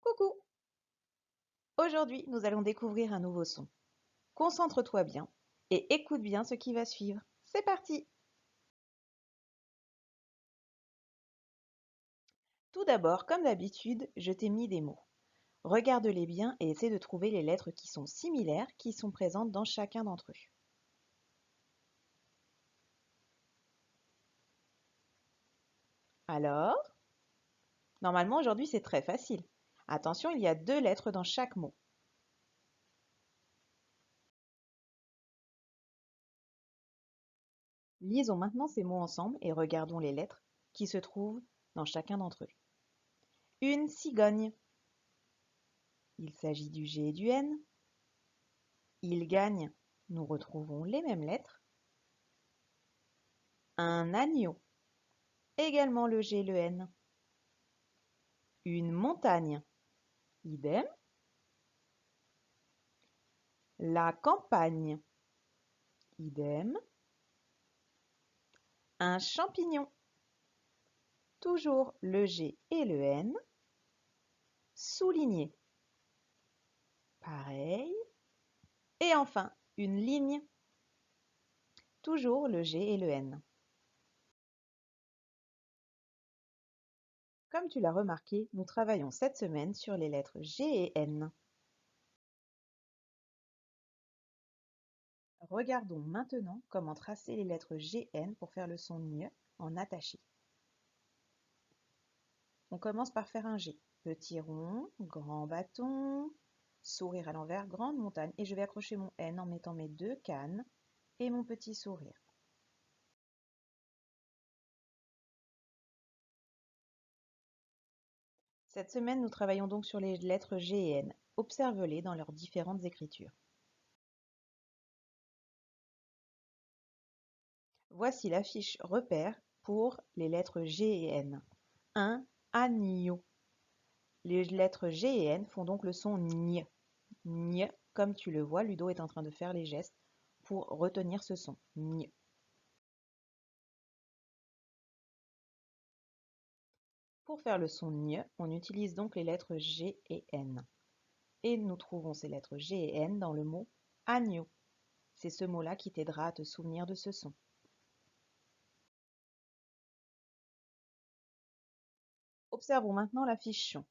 Coucou! Aujourd'hui, nous allons découvrir un nouveau son. Concentre-toi bien et écoute bien ce qui va suivre. C'est parti! Tout d'abord, comme d'habitude, je t'ai mis des mots. Regarde-les bien et essaie de trouver les lettres qui sont similaires, qui sont présentes dans chacun d'entre eux. Alors, normalement aujourd'hui c'est très facile. Attention, il y a deux lettres dans chaque mot. Lisons maintenant ces mots ensemble et regardons les lettres qui se trouvent dans chacun d'entre eux. Une cigogne. Il s'agit du G et du N. Il gagne. Nous retrouvons les mêmes lettres. Un agneau. Également le G et le N. Une montagne. Idem. La campagne. Idem. Un champignon. Toujours le G et le N. Souligné. Pareil. Et enfin, une ligne. Toujours le G et le N. Comme tu l'as remarqué, nous travaillons cette semaine sur les lettres G et N. Regardons maintenant comment tracer les lettres GN pour faire le son ñ en attaché. On commence par faire un G. Petit rond, grand bâton, sourire à l'envers, grande montagne. Et je vais accrocher mon N en mettant mes deux cannes et mon petit sourire. Cette semaine, nous travaillons donc sur les lettres G et N. Observe-les dans leurs différentes écritures. Voici la fiche repère pour les lettres G et N. 1. Agneau. Les lettres G et N font donc le son ñ. Ñ, comme tu le vois, Ludo est en train de faire les gestes pour retenir ce son. Ñ. Pour faire le son ñ, on utilise donc les lettres G et N. Et nous trouvons ces lettres G et N dans le mot agneau. C'est ce mot-là qui t'aidera à te souvenir de ce son. Observons maintenant la fiche son.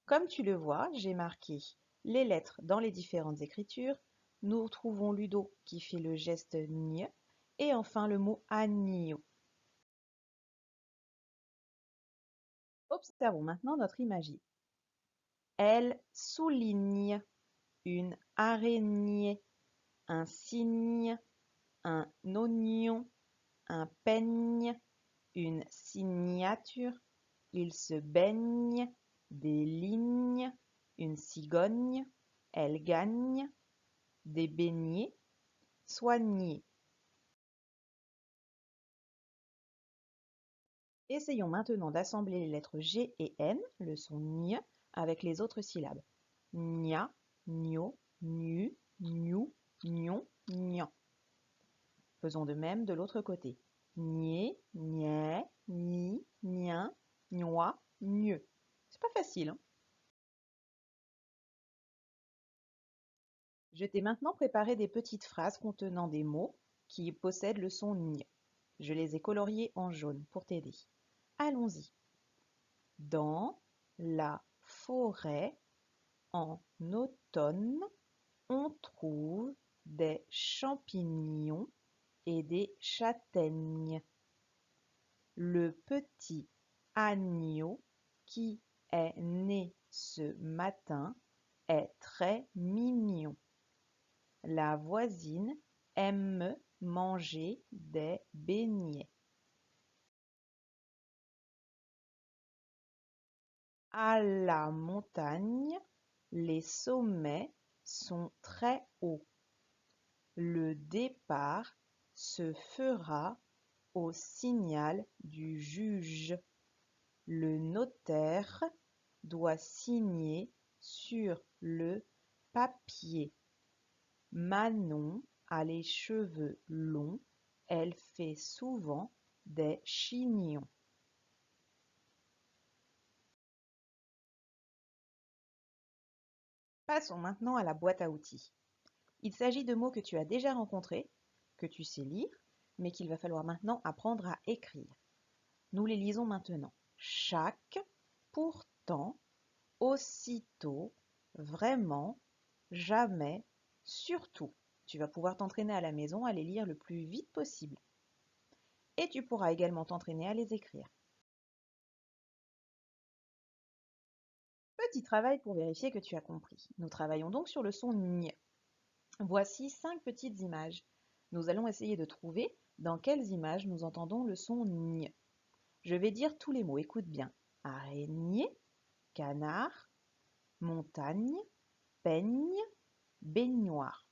Comme tu le vois, j'ai marqué les lettres dans les différentes écritures. Nous trouvons Ludo qui fait le geste ñ et enfin le mot agneau. Observons maintenant notre imagie. Elle souligne une araignée, un cygne, un oignon, un peigne, une signature, il se baigne, des lignes, une cigogne, elle gagne, des beignets, soigner. Essayons maintenant d'assembler les lettres G et N, le son ñ, avec les autres syllabes. Gna, gno, gnu, gnou, gnon, gnan. Faisons de même de l'autre côté. Nié, niais, ni, nien, gnois, gneux. C'est pas facile, hein? Je t'ai maintenant préparé des petites phrases contenant des mots qui possèdent le son ñ. Je les ai coloriés en jaune pour t'aider. Allons-y. Dans la forêt, en automne, on trouve des champignons et des châtaignes. Le petit agneau qui est né ce matin est très mignon. La voisine aime manger des beignets. À la montagne, les sommets sont très hauts. Le départ se fera au signal du juge. Le notaire doit signer sur le papier. Manon a les cheveux longs, elle fait souvent des chignons. Passons maintenant à la boîte à outils. Il s'agit de mots que tu as déjà rencontrés, que tu sais lire, mais qu'il va falloir maintenant apprendre à écrire. Nous les lisons maintenant. Chaque, pourtant, aussitôt, vraiment, jamais, surtout. Tu vas pouvoir t'entraîner à la maison à les lire le plus vite possible. Et tu pourras également t'entraîner à les écrire. Petit travail pour vérifier que tu as compris. Nous travaillons donc sur le son ñ. Voici 5 petites images. Nous allons essayer de trouver dans quelles images nous entendons le son ñ. Je vais dire tous les mots, écoute bien. Araignée, canard, montagne, peigne, baignoire.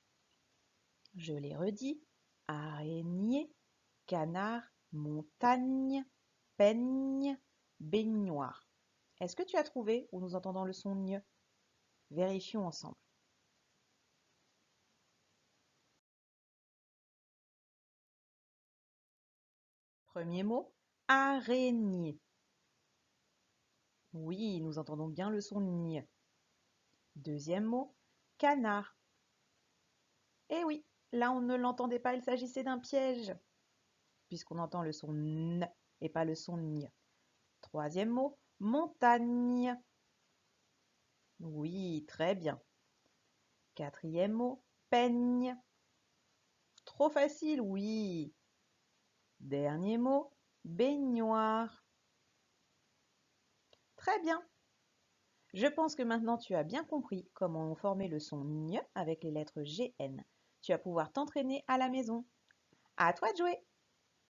Je les redis. Araignée, canard, montagne, peigne, baignoire. Est-ce que tu as trouvé où nous entendons le son ñ? Vérifions ensemble. Premier mot, araignée. Oui, nous entendons bien le son ñ. Deuxième mot, canard. Eh oui, là on ne l'entendait pas, il s'agissait d'un piège, puisqu'on entend le son n et pas le son ñ. Troisième mot, montagne. Oui, très bien. Quatrième mot, peigne. Trop facile, oui. Dernier mot, baignoire. Très bien. Je pense que maintenant tu as bien compris comment on formait le son ñ avec les lettres GN. Tu vas pouvoir t'entraîner à la maison. À toi de jouer!